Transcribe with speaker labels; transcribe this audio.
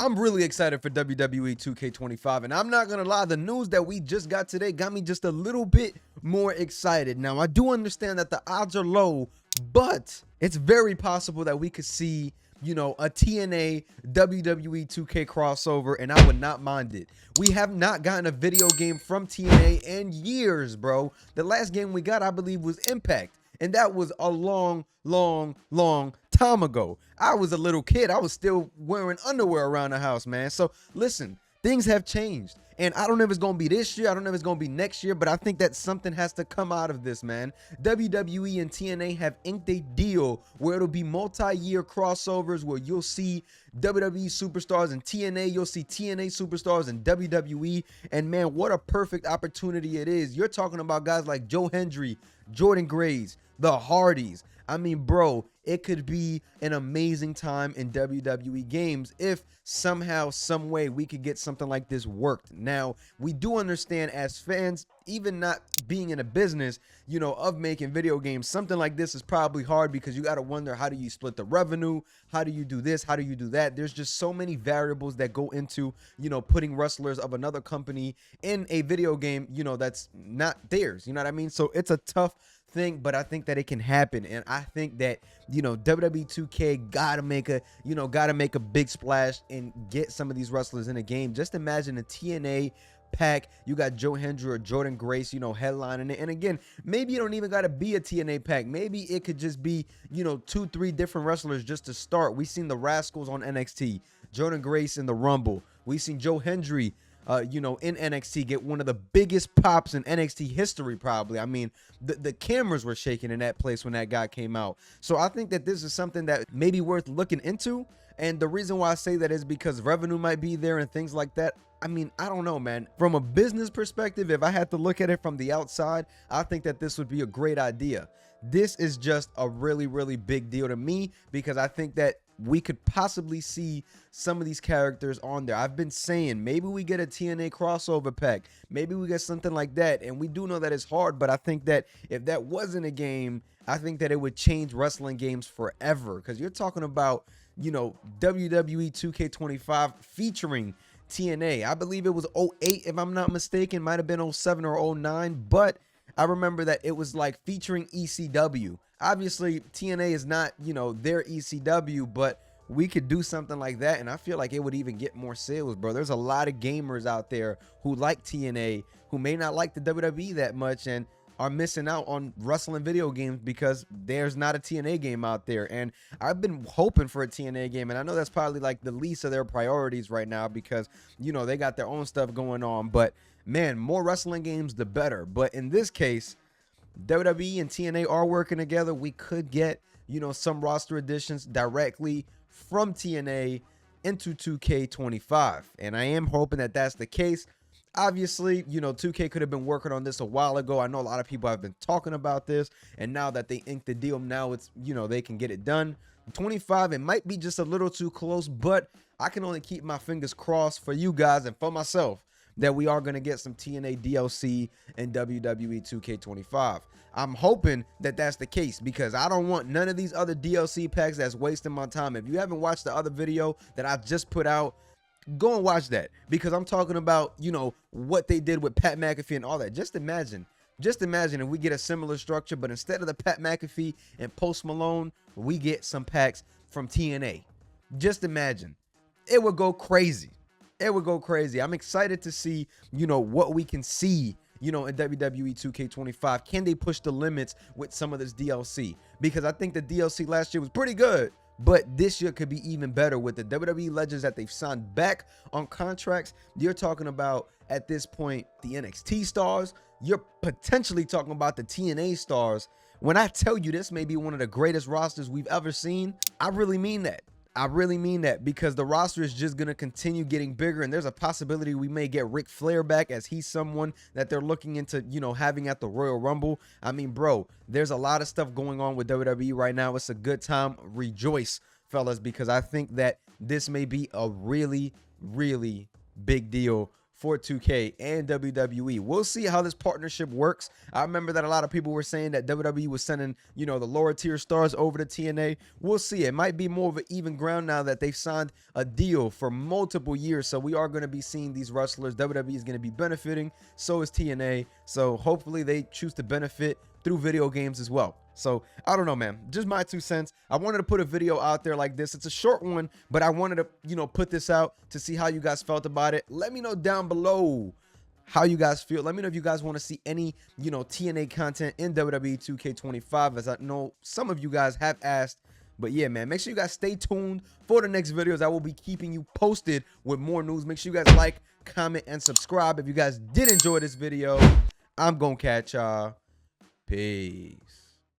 Speaker 1: I'm really excited for WWE 2K25, and I'm not gonna lie, the news that we just got today got me just a little bit more excited. Now, I do understand that the odds are low, but it's very possible that we could see, you know, a TNA WWE 2K crossover, and I would not mind it. We have not gotten a video game from TNA in years, bro. The last game we got, I believe, was Impact, and that was a long time ago. I was a little kid. I was still wearing underwear around the house, man. So listen, things have changed, and I don't know if it's gonna be this year, I don't know if it's gonna be next year, but I think that something has to come out of this, man. WWE and TNA have inked a deal where it'll be multi-year crossovers, where you'll see WWE superstars in TNA, you'll see TNA superstars in WWE, and man, what a perfect opportunity it is. You're talking about guys like Joe Hendry, Jordan Grace, the Hardys. I mean, bro, it could be an amazing time in WWE games if somehow, some way we could get something like this worked. Now, we do understand as fans, even not being in a business, you know, of making video games, something like this is probably hard because you got to wonder, how do you split the revenue? How do you do this? How do you do that? There's just so many variables that go into, you know, putting wrestlers of another company in a video game, you know, that's not theirs. You know what I mean? So it's a tough thing, but I think that it can happen, and I think that, you know, WWE 2K gotta make a big splash and get some of these wrestlers in a game. Just imagine a TNA pack, you got Joe Hendry or Jordan Grace, you know, headlining it. And again, maybe you don't even got to be a TNA pack. Maybe it could just be, you know, 2-3 different wrestlers just to start. We seen the Rascals on NXT, Jordan Grace in the Rumble. We seen Joe Hendry, you know, in NXT get one of the biggest pops in NXT history, probably. I mean, the cameras were shaking in that place when that guy came out. So I think that this is something that may be worth looking into. And the reason why I say that is because revenue might be there and things like that. I mean, I don't know, man. From a business perspective, if I had to look at it from the outside, I think that this would be a great idea. This is just a really big deal to me because I think that we could possibly see some of these characters on there. I've been saying maybe we get a TNA crossover pack. Maybe we get something like that. And we do know that it's hard, but I think that if that wasn't a game, I think that it would change wrestling games forever. Because you're talking about, you know, WWE 2K25 featuring TNA. I believe it was 08, if I'm not mistaken. Might have been 07 or 09, but I remember that it was like featuring ECW. Obviously, TNA is not, you know, their ECW, but we could do something like that, and I feel like it would even get more sales, bro. There's a lot of gamers out there who like TNA, who may not like the WWE that much, and are missing out on wrestling video games because there's not a TNA game out there. And I've been hoping for a TNA game, and I know that's probably like the least of their priorities right now because, you know, they got their own stuff going on. But man, more wrestling games, the better. But in this case, WWE and TNA are working together. We could get, you know, some roster additions directly from TNA into 2K25. And I am hoping that that's the case. Obviously, you know, 2K could have been working on this a while ago. I know a lot of people have been talking about this, and now that they inked the deal, now it's, you know, they can get it done. 25, it might be just a little too close, but I can only keep my fingers crossed for you guys and for myself that we are going to get some TNA DLC in WWE 2K25. I'm hoping that that's the case because I don't want none of these other DLC packs that's wasting my time. If you haven't watched the other video that I just put out, go and watch that because I'm talking about, you know, what they did with Pat McAfee and all that. Just imagine if we get a similar structure, but instead of the Pat McAfee and Post Malone, we get some packs from TNA. Just imagine. It would go crazy. It would go crazy. I'm excited to see, you know, what we can see, you know, in WWE 2K25. Can they push the limits with some of this DLC? Because I think the DLC last year was pretty good, but this year could be even better with the WWE legends that they've signed back on contracts. You're talking about, at this point, the NXT stars. You're potentially talking about the TNA stars. When I tell you this may be one of the greatest rosters we've ever seen, I really mean that. I really mean that because the roster is just going to continue getting bigger, and there's a possibility we may get Ric Flair back, as he's someone that they're looking into, you know, having at the Royal Rumble. I mean, bro, there's a lot of stuff going on with WWE right now. It's a good time. Rejoice, fellas, because I think that this may be a really big deal for 2K and WWE. We'll see how this partnership works. I remember that a lot of people were saying that WWE was sending, you know, the lower tier stars over to TNA. We'll see. It might be more of an even ground now that they've signed a deal for multiple years. So we are going to be seeing these wrestlers. WWE is going to be benefiting. So is TNA. So hopefully they choose to benefit through video games as well. So I don't know, man, just my 2 cents. I wanted to put a video out there like this. It's a short one, but I wanted to, you know, put this out to see how you guys felt about it. Let me know down below how you guys feel. Let me know if you guys want to see any, you know, TNA content in WWE 2K25, as I know some of you guys have asked. But yeah, man, make sure you guys stay tuned for the next videos. I will be keeping you posted with more news. Make sure you guys like, comment, and subscribe. If you guys did enjoy this video, I'm gonna catch y'all. Peace.